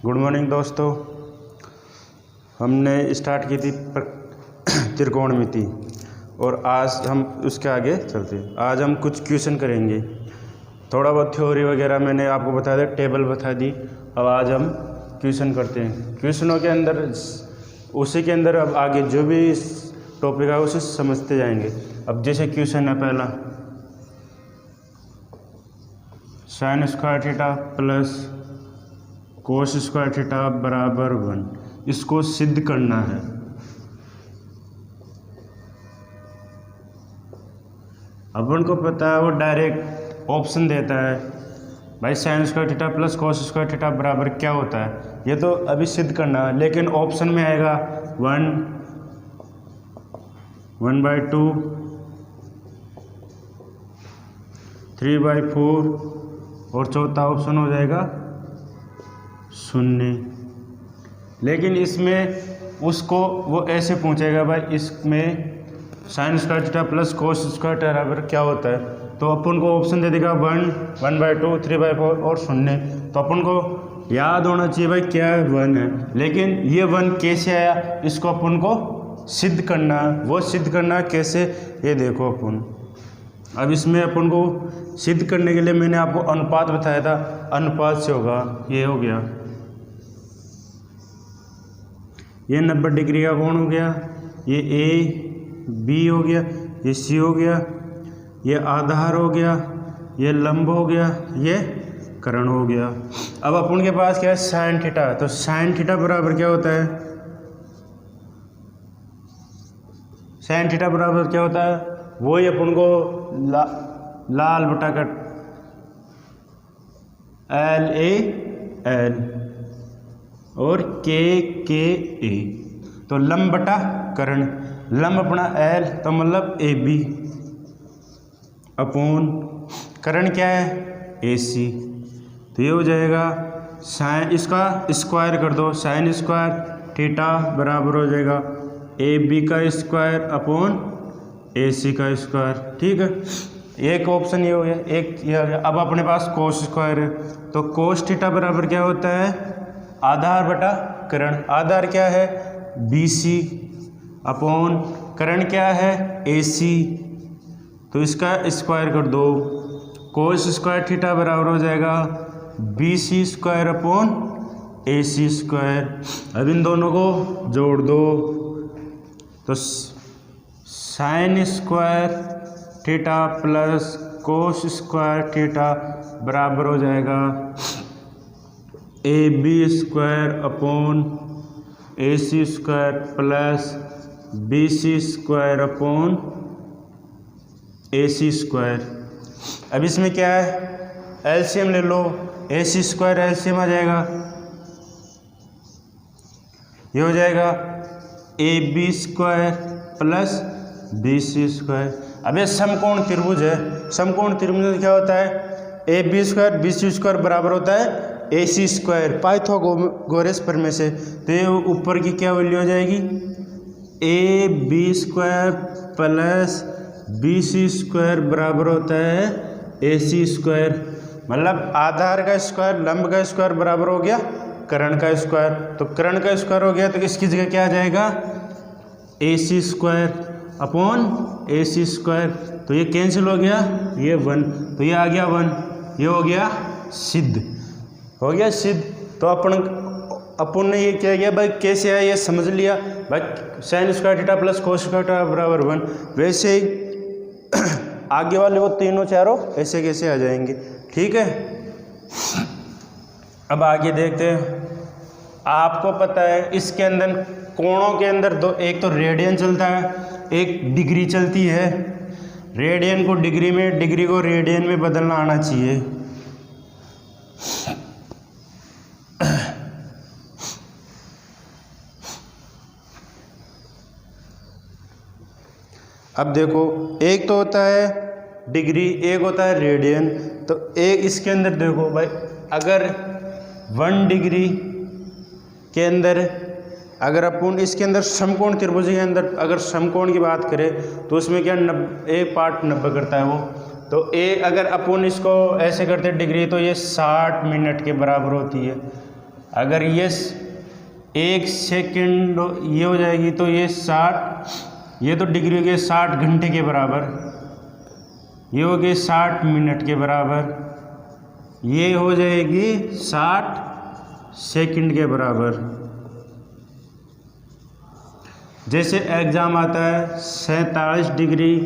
Good morning दोस्तों। हमने start की थी त्रिकोणमिति और आज हम उसके आगे चलते हैं। आज हम कुछ क्वेश्चन करेंगे। थोड़ा बहुत थ्योरी वगैरह मैंने आपको बता दिया, टेबल बता दी। अब आज हम क्वेश्चन करते हैं। क्वेश्चनों के अंदर उसी के अंदर अब आगे जो भी टॉपिक है उसे समझते जाएंगे। अब जैसे क्वेश्चन है पहला, sine square theta plus cos square theta बराबर 1, इसको सिद्ध करना है। अपन को पता है वो डायरेक्ट ऑप्शन देता है, भाई sine square theta plus cos square theta बराबर क्या होता है, ये तो अभी सिद्ध करना है। लेकिन ऑप्शन में आएगा 1/2, 3/4 और चौथा ऑप्शन हो जाएगा 0। लेकिन इसमें उसको वो ऐसे पूछेगा, भाई इसमें sine square theta plus cos square theta बराबर क्या होता है, तो अपन को ऑप्शन दे देगा 1/2, 3/4 और 0। तो अपन को याद होना चाहिए भाई क्या 1 है। लेकिन ये 1 कैसे आया, इसको अपन को सिद्ध करना है। वो सिद्ध करना कैसे, ये देखो अपन। अब इसमें अपन को सिद्ध करने के लिए मैंने आपको अनुपात बताया था, अनुपात से होगा। ये हो गया, ये 90 डिग्री का कोण हो गया, ये ए बी हो गया, ये सी हो गया, ये आधार हो गया, ये लंब हो गया, ये कर्ण हो गया। अब अपन के पास क्या है, साइन थीटा। तो साइन थीटा बराबर क्या होता है, साइन थीटा बराबर क्या होता है, वही अपन को लाल बटा कट LAL और KKA। तो लंब बटा कर्ण, लंब अपना L तो मतलब AB अपोन कर्ण क्या है AC। तो ये हो जाएगा साइन, इसका स्क्वायर कर दो, साइन स्क्वायर थीटा बराबर हो जाएगा AB का स्क्वायर अपोन AC का स्क्वायर। ठीक है, एक ऑप्शन ये हो गया, एक ये आ गया। अब अपने पास कोस स्क्वायर है, तो कोस थीटा बराबर क्या होता है, आधार बटा कर्ण। आधार क्या है BC अपोन कर्ण क्या है AC। तो इसका स्क्वायर कर दो, कोस स्क्वायर थीटा बराबर हो जाएगा BC square upon AC square. अब इन दोनों को जोड़ दो, तो sine square theta plus cos square theta बराबर हो जाएगा AB square upon AC square plus BC square upon AC square. अब इसमें क्या है, एलसीएम ले लो, AC स्क्वायर एलसीएम आ जाएगा, ये हो जाएगा AB square plus BC square. अब ये समकोण त्रिभुज है, समकोण त्रिभुज में क्या होता है, AB स्क्वायर BC स्क्वायर बराबर होता है AC स्क्वायर, पाइथागोरस प्रमेय से। तो ये ऊपर की क्या वैल्यू हो जाएगी, AB square plus BC square बराबर होता है AC स्क्वायर। मतलब आधार का स्क्वायर लंब का स्क्वायर बराबर हो गया कर्ण का स्क्वायर। तो कर्ण का स्क्वायर हो गया, तो इसकी जगह क्या आ जाएगा AC square upon AC square. तो ये कैंसिल हो गया, ये 1, तो ये आ गया 1, ये हो गया सिद्ध, हो गया सिद्ध। तो अपन ने ये क्या किया भाई, कैसे है ये समझ लिया भाई, sine square theta plus cos square theta बराबर 1। वैसे ही आगे वाले वो तीनों चारों ऐसे कैसे आ जाएंगे। ठीक है, अब आगे देखते हैं। आपको पता है इसके अंदर कोणों के अंदर दो, एक तो रेडियन चलता है, एक डिग्री चलती है। रेडियन को डिग्री में, डिग्री को रेडियन में बदलना आना चाहिए। अब देखो, एक तो होता है डिग्री, एक होता है रेडियन। तो एक इसके अंदर देखो भाई, अगर 1 डिग्री के अंदर, अगर अपन इसके अंदर समकोण त्रिभुज के अंदर अगर समकोण की बात करें तो उसमें क्या एक पार्ट 90 करता है वो। तो अगर अपन इसको ऐसे करते डिग्री, तो ये 60 मिनट के बराबर होती है। अगर ये 1 सेकंड ये हो जाएगी तो ये 60, ये तो डिग्री हो गई 60 घंटे के बराबर, ये हो गई 60 मिनट के बराबर, ये हो जाएगी 60 सेकंड के बराबर। जैसे एग्ज़ाम आता है 47 डिग्री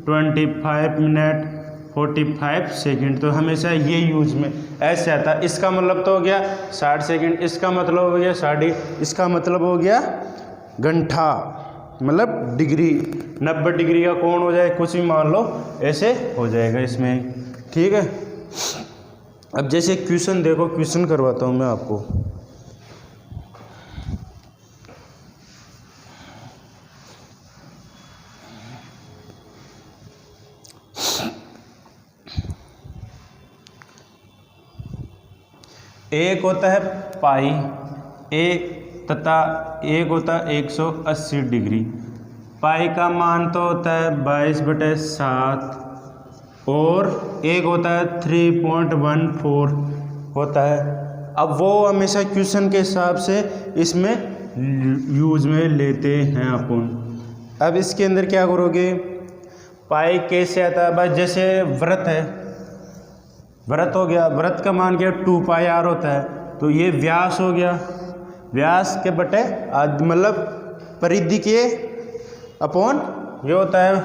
25 मिनट 45 सेकंड, तो हमेशा ये यूज में ऐसे आता है। इसका मतलब तो हो गया 60 सेकंड, इसका मतलब हो गया 60, इसका मतलब हो गया घंटा, मतलब डिग्री। 90 डिग्री का कोण हो जाए, कुछ भी मान लो, ऐसे हो जाएगा इसमें। ठीक है, अब जैसे क्वेश्चन देखो, क्वेश्चन करवाता हूँ मैं आपको। एक होता है पाई एक तथा एक होता है 180 डिग्री। पाई का मान तो होता है 22/7 और एक होता है 3.14 होता है। अब वो हमेशा क्वेश्चन के हिसाब से इसमें यूज में लेते हैं अपन। अब इसके अंदर क्या करोगे, पाई कैसे आता है भाई, जैसे व्रत है, व्रत हो गया, व्रत का मान क्या 2πr होता है, तो ये व्यास हो गया, व्यास के बटे मतलब परिधि के अपॉन ये होता है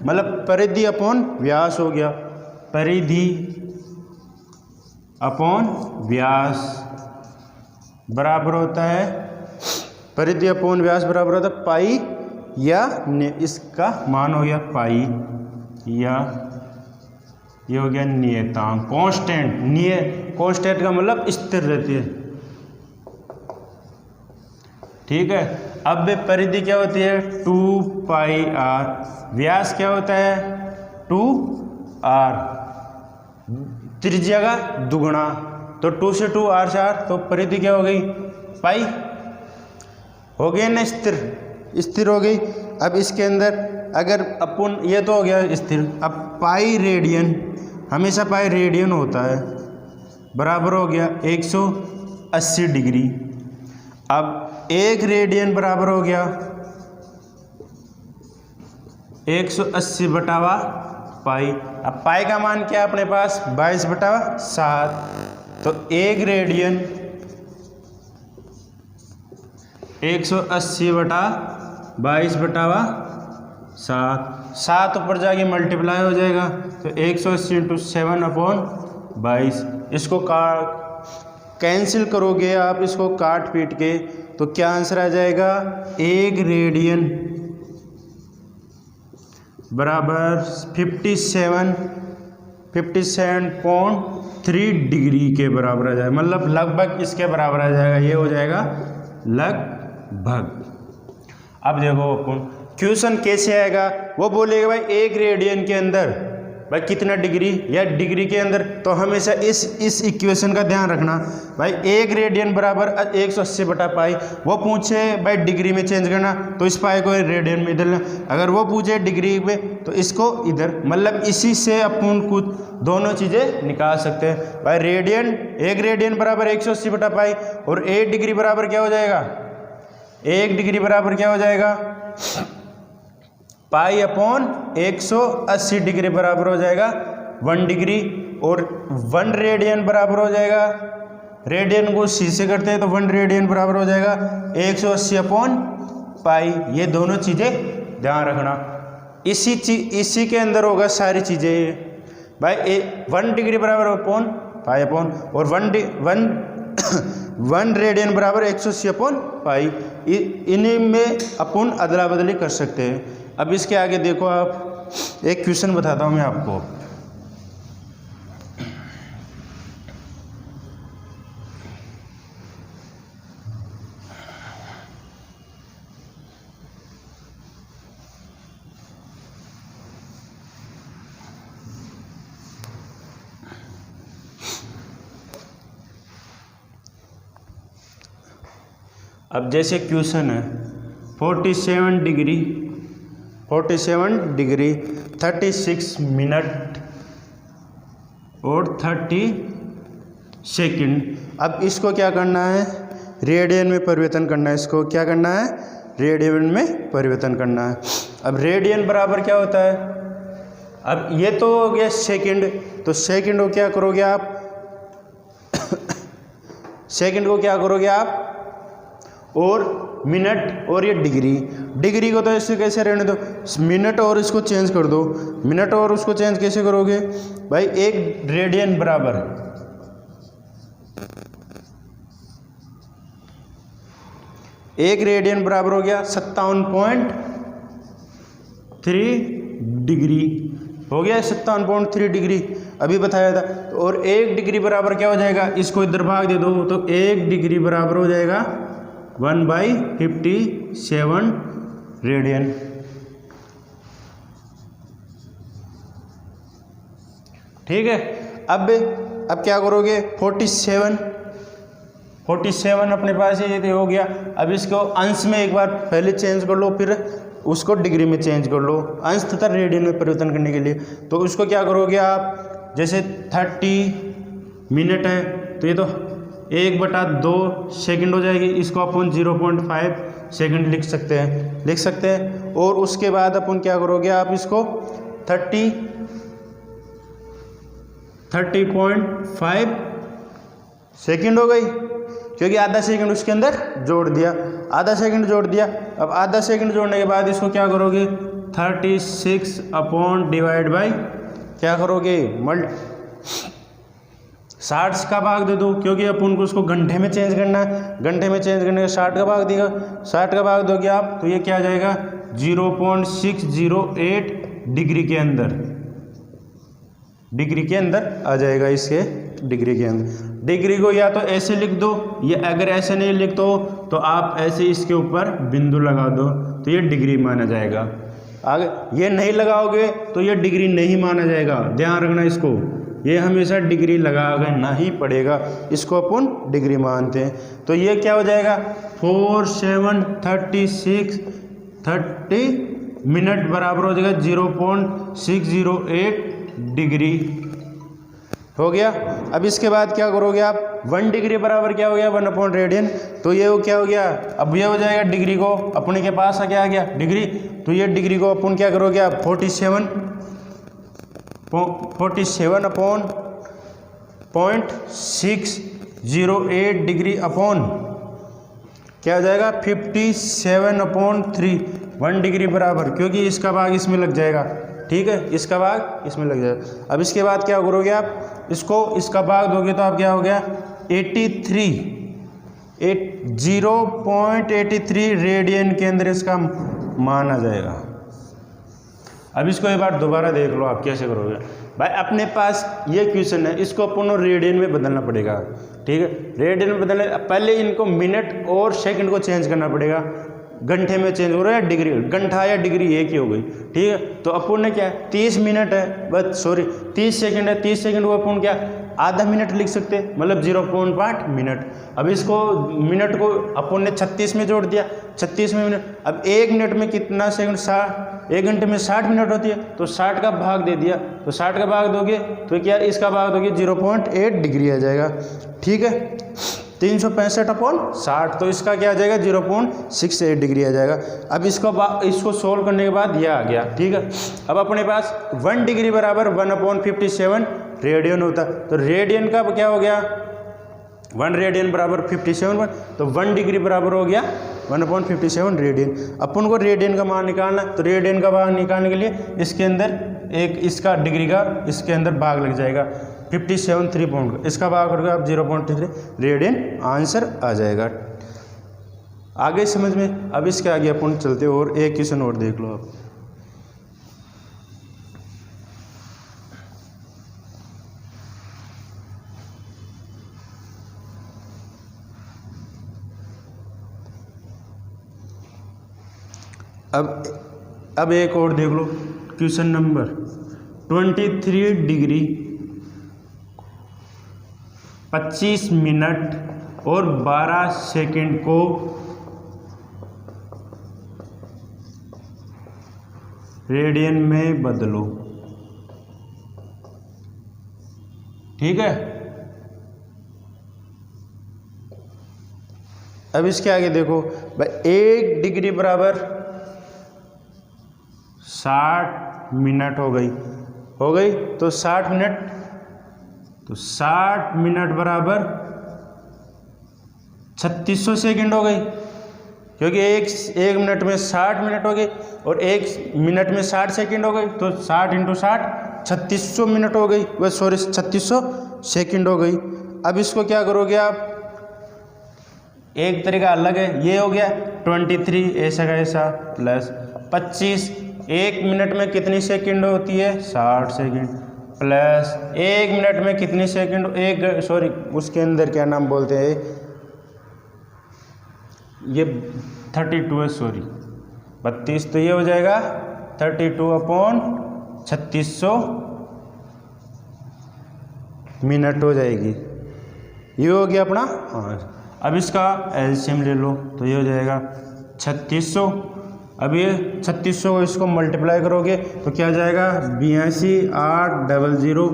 मतलब परिधि अपॉन व्यास हो गया, परिधि अपॉन व्यास बराबर होता है, परिधि अपॉन व्यास बराबर होता है पाई या इसका मान हो गया पाई, या ये हो गया नियतांक, कांस्टेंट। कांस्टेंट का मतलब स्थिर रहती है। ठीक है, अब परिधि क्या होती है 2πr, व्यास क्या होता है 2r, त्रिज्या का दुगुना, तो 2 से 2 r से r, तो परिधि क्या हो गई पाई, हो गई ना स्थिर हो गई। अब इसके अंदर अगर अपन ये तो हो गया स्थिर, अब पाई रेडियन, हमेशा पाई रेडियन होता है, बराबर हो गया 180 डिग्री। अब 1 रेडियन बराबर हो गया 180/पाई। अब पाई का मान क्या है अपने पास 22/7, तो 1 रेडियन 180/22/7, 7 ऊपर जाके मल्टीप्लाई हो जाएगा, तो 180 × 7/22। इसको कैंसिल करोगे आप, इसको काट पीट के, तो क्या आंसर आ जाएगा 1 रेडियन बराबर 57.3 डिग्री के बराबर आ जाएगा, मतलब लगभग इसके बराबर आ जाएगा, ये हो जाएगा लगभग। अब देखो अपन क्वेश्चन कैसे आएगा, वो बोलेगा भाई 1 रेडियन के अंदर भाई कितना डिग्री, या डिग्री के अंदर, तो हमेशा इस इक्वेशन का ध्यान रखना भाई। 1 रेडियन बराबर 180/पाई, वो पूछे भाई डिग्री में चेंज करना, तो इस पाई को रेडियन में इधर, अगर वो पूछे डिग्री में तो इसको इधर, मतलब इसी से अपन कुछ दोनों चीज़ें निकाल सकते हैं भाई। रेडियन 1 रेडियन बराबर 180/पाई, और 1 डिग्री बराबर क्या हो जाएगा, 1 डिग्री बराबर क्या हो जाएगा पाई अपॉन 180 डिग्री बराबर हो जाएगा 1 डिग्री, और 1 रेडियन बराबर हो जाएगा, रेडियन को सी से करते हैं तो 1 रेडियन बराबर हो जाएगा 180/पाई। ये दोनों चीज़ें ध्यान रखना, इसी के अंदर होगा सारी चीज़ें भाई। 1 डिग्री बराबर अपॉन पाई अपॉन, और 1 रेडियन बराबर 180/पाई, इन्हीं में अपन अदला बदली कर सकते हैं। अब इसके आगे देखो आप, एक क्वेश्चन बताता हूँ मैं आपको। अब जैसे क्वेश्चन है 47 डिग्री 36 मिनट और 30 सेकंड। अब इसको क्या करना है, रेडियन में परिवर्तन करना है। इसको क्या करना है, रेडियन में परिवर्तन करना है। अब रेडियन बराबर क्या होता है, अब ये तो हो गया सेकंड, तो सेकंड को क्या करोगे आप सेकंड को क्या करोगे आप, और मिनट और ये डिग्री, डिग्री को तो ऐसे कैसे रहने दो, मिनट और इसको चेंज कर दो, मिनट और उसको चेंज कैसे करोगे भाई, एक रेडियन बराबर, एक रेडियन बराबर हो गया 57.3 डिग्री, हो गया 57.3 डिग्री अभी बताया था। और एक डिग्री बराबर क्या हो जाएगा, इसको इधर भाग दे दो, तो एक डिग्री बराबर हो जाएगा 1/57 रेडियन। ठीक है, अब क्या करोगे, 47 अपने पास ये हो गया। अब इसको अंश में एक बार पहले चेंज कर लो, फिर उसको डिग्री में चेंज कर लो, अंश तथा रेडियन में परिवर्तन करने के लिए। तो उसको क्या करोगे आप, जैसे 30 मिनट है तो ये तो 1/2 सेकंड हो जाएगी, इसको अपन 0.5 सेकंड लिख सकते हैं। और उसके बाद अपन क्या करोगे आप, इसको 30.5 सेकंड हो गई, क्योंकि आधा सेकंड उसके अंदर जोड़ दिया, अब आधा सेकंड जोड़ने के बाद इसको क्या करोगे, 36 अपॉन डिवाइड बाई क्या करोगे, 60 का भाग दे दो, क्योंकि अपन को उसको घंटे में चेंज करना है, घंटे में चेंज करने का 60 का भाग देगा, 60 का भाग दोगे आप तो ये क्या आ जाएगा 0.608 डिग्री के अंदर आ जाएगा, इसके डिग्री के अंदर। डिग्री को या तो ऐसे लिख दो, या अगर ऐसे नहीं लिख दो तो आप ऐसे इसके ऊपर बिंदु लगा दो, तो ये डिग्री माना जाएगा। आगे ये नहीं लगाओगे तो ये डिग्री नहीं माना जाएगा, ध्यान रखना इसको, ये हमेशा डिग्री लगाना ही पड़ेगा, इसको अपन डिग्री मानते हैं। तो ये क्या हो जाएगा 4736 मिनट बराबर हो जाएगा 0.608 डिग्री, हो गया। अब इसके बाद क्या करोगे आप, 1 डिग्री बराबर क्या हो गया 1 रेडियन, तो ये वो क्या हो गया, अब ये हो जाएगा डिग्री को अपने के पास क्या आ गया डिग्री, तो ये डिग्री को अपन क्या करोगे आप 47 अपॉन 0.608 डिग्री अपॉन क्या हो जाएगा 57/3, 1 डिग्री बराबर, क्योंकि इसका भाग इसमें लग जाएगा, ठीक है, इसका भाग इसमें लग जाएगा। अब इसके बाद क्या करोगे आप, इसका भाग दोगे तो आप क्या हो गया 0.83 रेडियन के अंदर इसका मान आ जाएगा। अब इसको एक बार दोबारा देख लो आप कैसे करोगे भाई, अपने पास ये क्वेश्चन है, इसको अपन रेडियन में बदलना पड़ेगा, ठीक है, रेडियन में बदलने पहले इनको मिनट और सेकंड को चेंज करना पड़ेगा, घंटे में चेंज हो रहा है या डिग्री, घंटा या डिग्री एक ही हो गई, ठीक है। तो अपन ने क्या 30 मिनट है, बस 30 सेकंड है, 30 सेकंड को अपन क्या आधा मिनट लिख सकते हैं, मतलब 0.5 मिनट। अब इसको मिनट को अपन ने 36 में जोड़ दिया, 36 में मिनट, अब 1 मिनट में कितना सेकंड, 1 घंटे में 60 मिनट होती है, तो 60 का भाग दे दिया, तो 60 का भाग दोगे तो क्या इसका भाग दोगे 0.8 डिग्री आ जाएगा, ठीक है, 365/60, तो इसका क्या आ जाएगा 0.68 डिग्री आ जाएगा। अब इसको सोल्व करने के बाद यह आ गया, ठीक है। अब अपने पास 1 डिग्री बराबर 1/57 रेडियन होता, तो रेडियन का क्या हो गया 1 रेडियन बराबर 57, तो 1 डिग्री बराबर हो गया 1/57 रेडियन। अपन को रेडियन का मान निकालना, तो रेडियन का मान निकालने के लिए इसके अंदर एक इसका डिग्री का इसके अंदर भाग लग जाएगा 57 पॉइंट, इसका भाग करके आप 0.3 रेडियन आंसर आ जाएगा। आगे समझ में, अब इसके आगे अपन चलते और एक क्वेश्चन और देख लो आप। अब एक और देख लो, क्वेश्चन नंबर 23 डिग्री 25 मिनट और 12 सेकंड को रेडियन में बदलो, ठीक है। अब इसके आगे देखो भाई 1 डिग्री बराबर 60 मिनट हो गई तो 60 मिनट बराबर 3600 सेकंड हो गई, क्योंकि एक मिनट में 60 मिनट हो गई और 1 मिनट में 60 सेकंड हो गई, तो 60 × 60 3600 मिनट हो गई, वह सॉरी 3600 सेकंड हो गई। अब इसको क्या करोगे आप, एक तरीका अलग है, ये हो गया 23 ऐसा का ऐसा प्लस 25, 1 मिनट में कितनी सेकंड होती है 60 सेकंड, प्लस 1 मिनट में कितनी सेकंड, उसके अंदर क्या नाम बोलते हैं, ये 32 है, 32, तो ये हो जाएगा 32/3600 मिनट हो जाएगी, ये हो गया अपना। हाँ, अब इसका एलसीएम ले लो तो ये हो जाएगा 3600। अब ये 3600 को इसको मल्टीप्लाई करोगे तो क्या जाएगा 82,800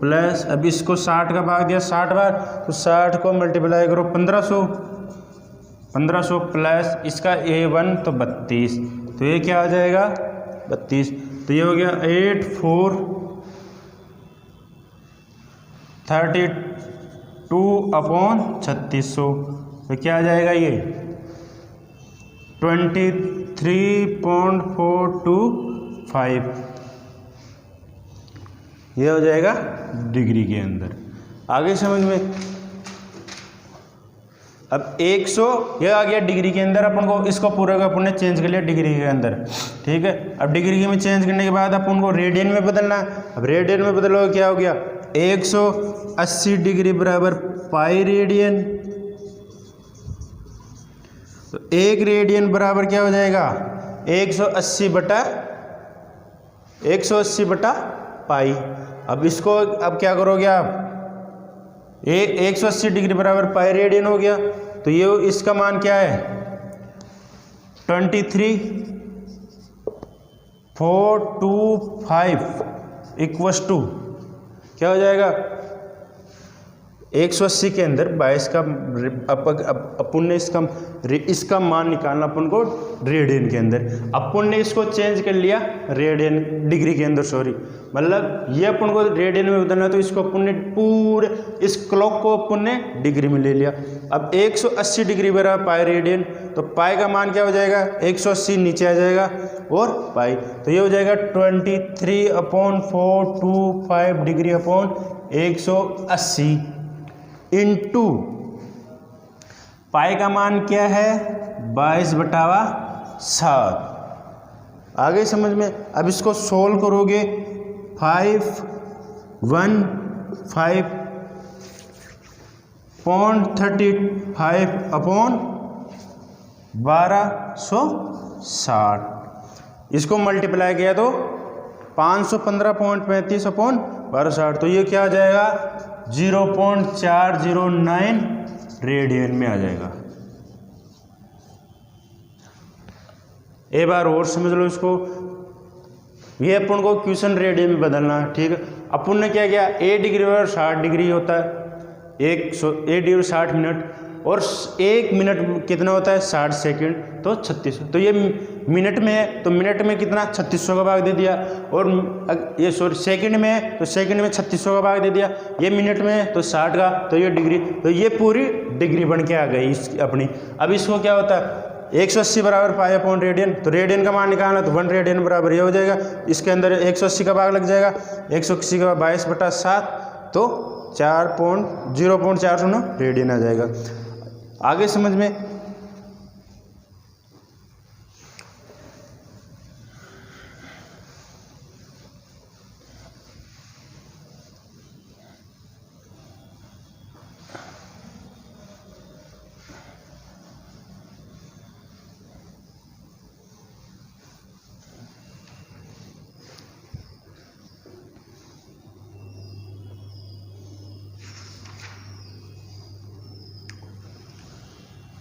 प्लस, अब इसको 60 का भाग दिया 60 बार, तो 60 को मल्टीप्लाई करो 1500 प्लस इसका A1 तो 32, तो ये क्या आ जाएगा 32, तो ये हो गया 8432/3600, तो क्या आ जाएगा ये 23.425, ये हो जाएगा डिग्री के अंदर। आगे समझ में, अब 100 ये आ गया डिग्री के अंदर, अपन को इसको पूरे का अपन ने चेंज कर लिया डिग्री के अंदर, ठीक है। अब डिग्री में चेंज करने के बाद अपन को रेडियन में बदलना है। अब रेडियन में बदलोगे क्या हो गया 180 डिग्री बराबर पाई रेडियन, तो 1 रेडियन बराबर क्या हो जाएगा 180 बटा पाई। अब इसको अब क्या करोगे आप, 180 डिग्री बराबर पाई रेडियन हो गया, तो ये इसका मान क्या है 23.425 इक्वस टू क्या हो जाएगा 180 के अंदर 22 का अपन ने इसका मान निकालना अपन को रेडियन के अंदर, अपन ने इसको चेंज कर लिया रेडियन डिग्री के अंदर, मतलब ये अपन को रेडियन में बदलना, तो इसको अपन ने पूरे इस क्लॉक को अपन ने डिग्री में ले लिया। अब 180 डिग्री बराबर पाई रेडियन, तो पाई का मान क्या हो जाएगा 180 नीचे आ जाएगा और पाई, तो ये हो जाएगा 23/425 डिग्री अपॉन 180 इंटू पाई का मान क्या है 22/7। आगे समझ में, अब इसको सोल्व करोगे 515.35 अपॉन 1260, इसको मल्टीप्लाई किया तो 515.35 अपॉन 1260, तो ये क्या आ जाएगा 0.409 रेडियन में आ जाएगा। एक बार और समझ लो इसको, ये अपन को क्वेश्चन रेडियन में बदलना है, ठीक है। अपन ने क्या किया 1 डिग्री और 60 डिग्री होता है, 1 डिग्री 60 मिनट, और 1 मिनट कितना होता है 60 सेकंड, तो 3600, तो ये मिनट में है तो मिनट में कितना 3600 का भाग दे दिया, और ये सेकंड में है तो सेकंड में 3600 का भाग दे दिया, ये मिनट में है तो 60 का, तो ये डिग्री, तो ये पूरी डिग्री बन के आ गई अपनी। अब इसको क्या होता है 180 बराबर पाई अपॉन रेडियन, तो रेडियन का मान निकालना तो 1 रेडियन बराबर ये हो जाएगा, इसके अंदर 180 का भाग लग जाएगा, 180 का 22/7, तो 0.409 रेडियन आ जाएगा। आगे समझ में,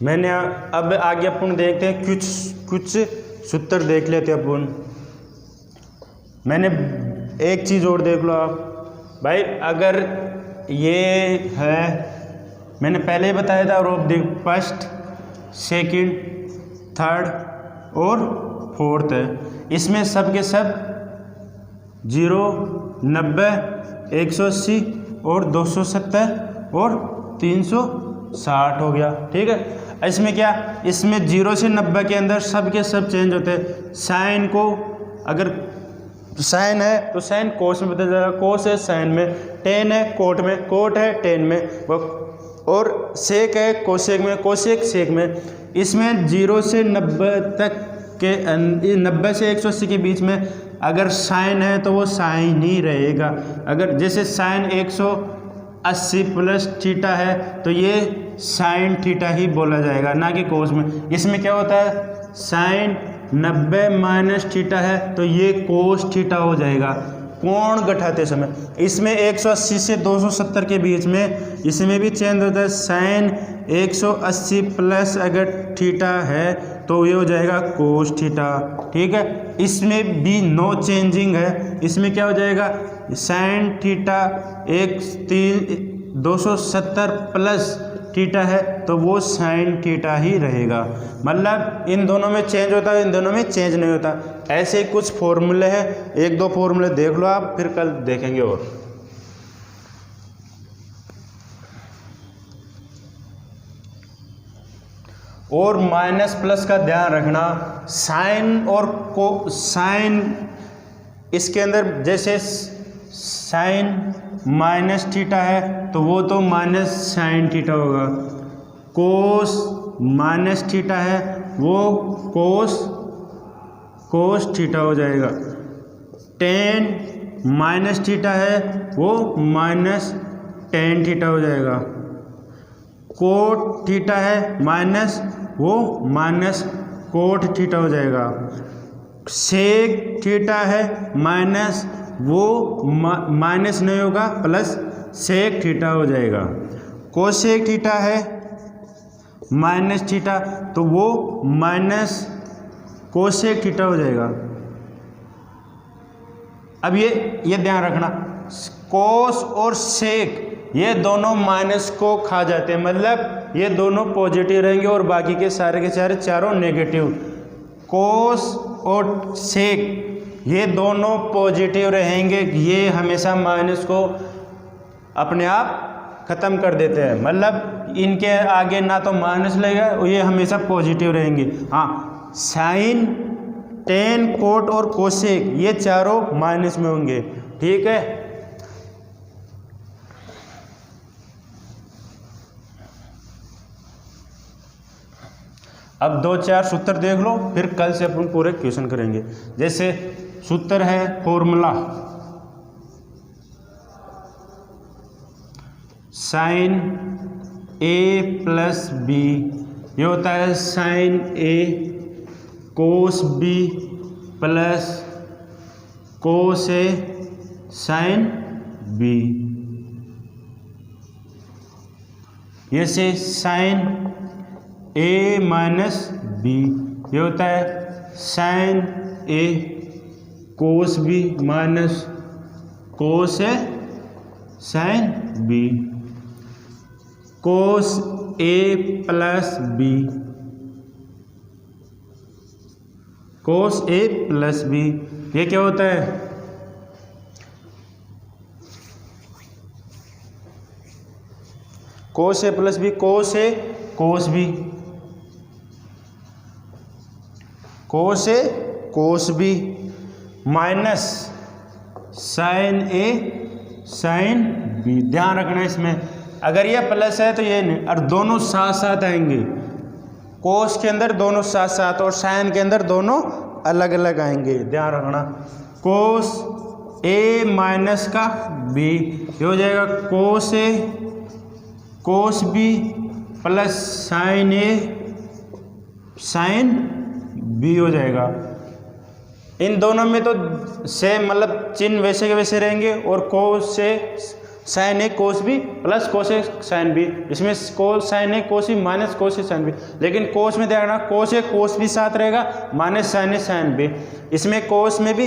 मैंने अब आगे अपन देखते हैं कुछ सूत्र देख लेते हैं अपन। मैंने एक चीज़ और देख लो आप भाई, अगर ये है मैंने पहले ही बताया था, और देख फर्स्ट सेकंड, थर्ड और फोर्थ है। इसमें सब के सब 0, 90, 180 और 270 और 360 हो गया। ठीक है, इसमें क्या, इसमें 0 से 90 के अंदर सब के सब चेंज होते हैं। साइन को, अगर साइन है तो साइन कोस में बदल जाएगा, कोस है साइन में, टेन है कोट में, कोट है टेन में, और सेक है कोसेक में, कोसेक सेक में। इसमें 0 से 90 तक के 90 से 180 के बीच में अगर साइन है तो वो साइन ही रहेगा। अगर जैसे साइन 180 प्लस थीटा है तो ये साइन थीटा ही बोला जाएगा, ना कि कोस में। इसमें क्या होता है, साइन 90 माइनस थीटा है तो ये कोस थीटा हो जाएगा कोण घटाते समय। इसमें 180 से 270 के बीच में इसमें भी चेंज होता है। साइन 180 प्लस अगर थीटा है तो ये हो जाएगा कोस थीटा। ठीक है, इसमें भी नो चेंजिंग है। इसमें क्या हो जाएगा, साइन थीटा 270 प्लस थीटा है तो वो साइन थीटा ही रहेगा। मतलब इन दोनों में चेंज होता है, इन दोनों में चेंज नहीं होता। ऐसे ही कुछ फॉर्मूले हैं, एक दो फॉर्मूले देख लो आप, फिर कल देखेंगे। और माइनस प्लस का ध्यान रखना। साइन और साइन इसके अंदर जैसे साइन माइनस थीटा है तो वो तो माइनस साइन थीटा होगा। कोस माइनस थीटा है वो कोस थीटा हो जाएगा। टेन माइनस थीटा है वो माइनस टेन थीटा हो जाएगा। कोट थीटा है माइनस, वो माइनस कोट थीटा हो जाएगा। सेक थीटा है माइनस, वो माइनस नहीं होगा, प्लस सेक थीटा हो जाएगा। कोसेक थीटा है माइनस थीटा तो वो माइनस कोसेक थीटा हो जाएगा। अब ये ध्यान रखना, कोस और सेक ये दोनों माइनस को खा जाते हैं, मतलब ये दोनों पॉजिटिव रहेंगे और बाकी के सारे चारों नेगेटिव। कोस और सेक ये दोनों पॉजिटिव रहेंगे, ये हमेशा माइनस को अपने आप ख़त्म कर देते हैं। मतलब इनके आगे ना तो माइनस लगेगा, ये हमेशा पॉजिटिव रहेंगे। हाँ, साइन, टेन, कोट और कोसेक ये चारों माइनस में होंगे। ठीक है, अब 2-4 सूत्र देख लो, फिर कल से अपन पूरे क्वेश्चन करेंगे। जैसे सूत्र है फॉर्मूला, साइन ए प्लस बी, ये होता है साइन ए कोस बी प्लस कोस ए साइन बी। ये से साइन ए माइनस बी, ये होता है साइन ए कोस बी माइनस कोस ए साइन बी। कोस ए प्लस बी, कोस ए प्लस बी, ये क्या होता है, कोस ए प्लस बी, कोस ए कोस बी, कोस ए कोस बी माइनस साइन ए साइन बी। ध्यान रखना इसमें, अगर ये प्लस है तो ये नहीं, और दोनों साथ साथ आएंगे। कोस के अंदर दोनों साथ साथ और साइन के अंदर दोनों अलग अलग आएंगे, ध्यान रखना। कोस ए माइनस का बी, ये हो जाएगा कोस ए कोस बी प्लस साइन ए साइन बी हो जाएगा। इन दोनों में तो सेम, मतलब चिन्ह वैसे के वैसे रहेंगे, और कोस से साइन ए कोस बी प्लस कोस ए साइन बी। इसमें कोस साइन ए कोस बी माइनस कोस ए साइन बी, लेकिन कोस में ध्यान रखना कोस ए कोस बी साथ रहेगा माइनस साइन ए साइन बी। इसमें कोस में भी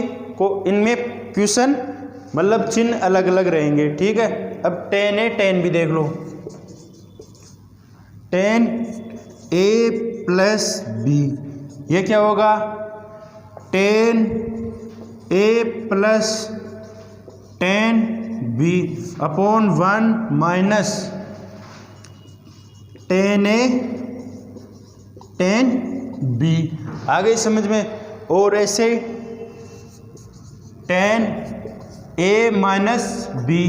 इनमें क्वेश्चन मतलब चिन्ह अलग अलग रहेंगे। ठीक है, अब टेन ए टेन भी देख लो। टेन ए प्लस बी, ये क्या होगा ten A plus ten B upon 1 minus ten A ten B. आ गई समझ में। और ऐसे टेन ए माइनस बी,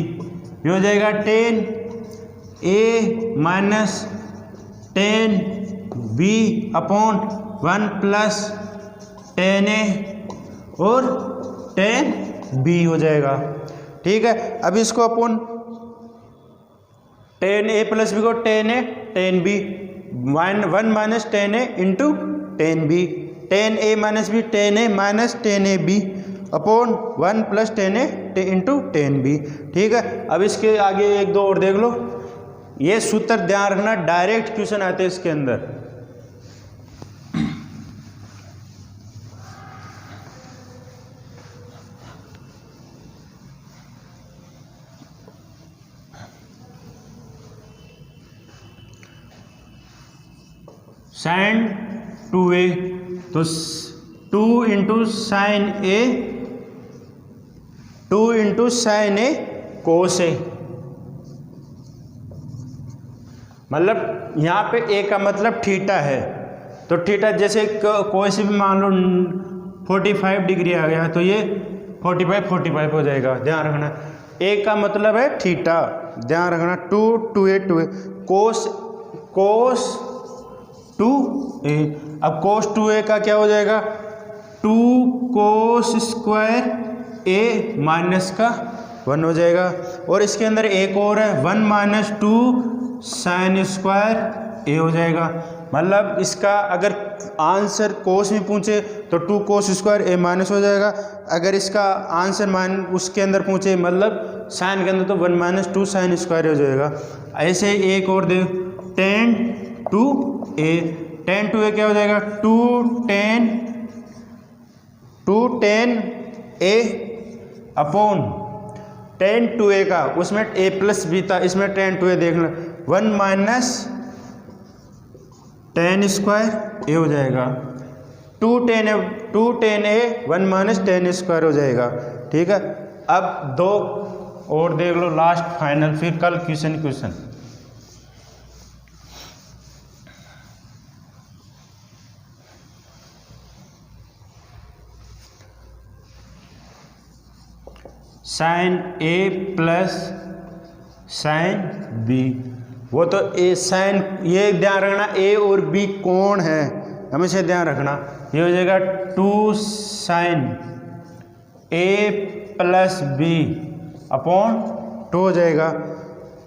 ये हो जाएगा ten A minus ten B upon 1 plus ten A और टेन बी हो जाएगा। ठीक है, अब इसको अपन टेन ए प्लस बी को ten A ten B 1 minus ten A into ten B, ten A minus B ten A minus ten A B upon 1 plus ten A into ten B. ठीक है, अब इसके आगे एक दो और देख लो। ये सूत्र ध्यान रखना, डायरेक्ट क्वेश्चन आते हैं इसके अंदर। साइन 2a, तो 2 इंटू साइन ए, 2 इंटू साइन ए कोस ए, मतलब यहाँ पे ए का मतलब थीटा है, तो थीटा जैसे कोई से भी मान लो 45 डिग्री आ गया तो ये 45 हो जाएगा। ध्यान रखना ए का मतलब है थीटा, ध्यान रखना 2a कोस 2a। अब कोस 2a का क्या हो जाएगा 2 कोस स्क्वायर ए माइनस का 1 हो जाएगा। और इसके अंदर एक और है 1 माइनस 2 साइन स्क्वायर ए हो जाएगा। मतलब इसका अगर आंसर कोस में पूछे तो 2 कोस स्क्वायर ए माइनस हो जाएगा, अगर इसका आंसर उसके अंदर पूछे मतलब साइन के अंदर तो 1 माइनस 2 साइन स्क्वायर हो जाएगा। ऐसे एक और दे टेन टू ए क्या हो जाएगा 2 टेन ए अपॉन 10 2a का, उसमें a प्लस बी था, इसमें 10 2a देखना 1 माइनस 10 स्क्वायर ए हो जाएगा। 2 10 ए 1 माइनस 10 स्क्वायर हो जाएगा। ठीक है, अब दो और देख लो लास्ट फाइनल, फिर कल क्वेश्चन साइन ए प्लस साइन बी, वो तो ए साइन, ये ध्यान रखना ए और बी कोण है, हमेशा ध्यान रखना। ये हो जाएगा 2 साइन ए प्लस बी अपॉन 2 हो जाएगा,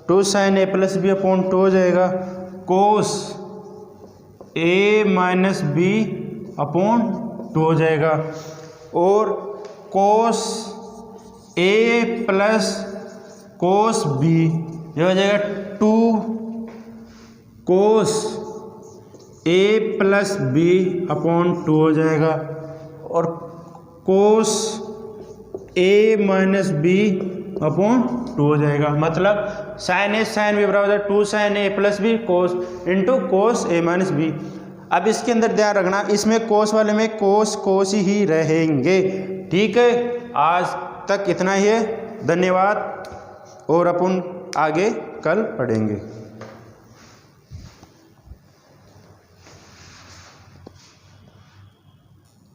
2 साइन ए प्लस बी अपॉन 2 हो जाएगा। कोस ए माइनस बी अपॉन 2 हो जाएगा। और कोस ए प्लस कोस बी, ये हो जाएगा 2 कोस ए प्लस बी अपॉन 2 हो जाएगा। और कोस ए माइनस बी अपॉन 2 हो जाएगा। मतलब साइन ए साइन बी बराबर 2 साइन ए प्लस बी कोस इंटू कोस ए माइनस बी। अब इसके अंदर ध्यान रखना, इसमें कोस वाले में कोस ही रहेंगे। ठीक है, आज तक इतना ही है, धन्यवाद, और अपन आगे कल पढ़ेंगे।